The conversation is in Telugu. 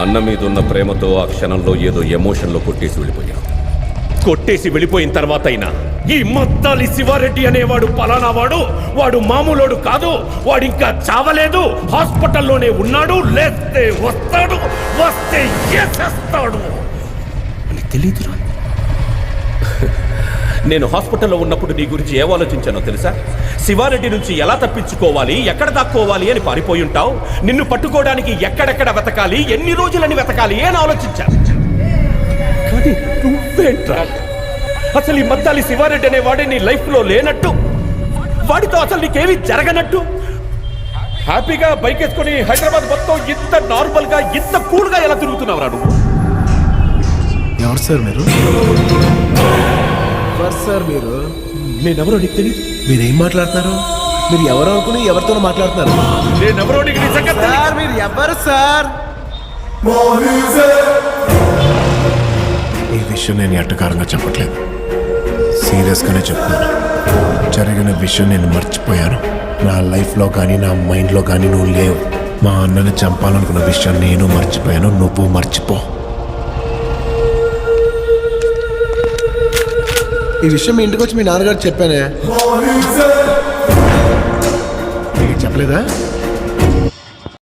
అన్న మీద ఉన్న ప్రేమతో ఆ క్షణంలో ఏదో ఎమోషన్లో కొట్టేసి వెళ్ళిపోయిన తర్వాత అయినా ఈ మద్దాలి శివారెడ్డి అనేవాడు పలానా వాడు మామూలోడు కాదు, వాడు ఇంకా చావలేదు, హాస్పిటల్లోనే ఉన్నాడు, లేస్తే వస్తాడు, వస్తే చేసేస్తాడు అని తెలీదురా. నేను హాస్పిటల్లో ఉన్నప్పుడు నీ గురించి ఏం ఆలోచించానో తెలుసా? శివారెడ్డి నుంచి ఎలా తప్పించుకోవాలి, ఎక్కడ దాక్కోవాలి అని పారిపోయి ఉంటావు. నిన్ను పట్టుకోవడానికి ఎక్కడెక్కడ వెతకాలి, ఎన్ని రోజులని వెతకాలి అని ఆలోచించాను. కానీ నువ్వేంట్రా, అసలు ఈ మద్దాలి శివారెడ్డి అనే వాడే నీ లైఫ్లో లేనట్టు, వాడితో అసలు నీకేమీ జరగనట్టు హ్యాపీగా బైక్ వేసుకొని హైదరాబాద్ మొత్తం ఇంత నార్మల్గా ఇంత కూల్గా ఎలా తిరుగుతున్నావురా నువ్వు? ఎవరు సార్ మీరు? సార్ మీరు? నేనెవరో నీకు తెలియదు. మీరేం మాట్లాడుతున్నారు? మీరు ఎవరు అనుకుని ఎవరితోనో మాట్లాడుతున్నారు? నేనెవరో నీకు నిజంగా సార్ మీరు ఎవరు సార్? ఈ విషయం నేను ఎట్టకారంగా చెప్పట్లేదు, సీరియస్గానే చెప్తున్నాను. జరిగిన విషయం నేను మర్చిపోయాను. నా లైఫ్లో కానీ నా మైండ్లో కానీ నువ్వు లేవు. మా అన్నని చంపాలనుకున్న విషయం నేను మర్చిపోయాను, నువ్వు మర్చిపో. ఈ విషయం మీ ఇంటికి వచ్చి మీ నాన్నగారు చెప్పానే, చెప్పలేదా?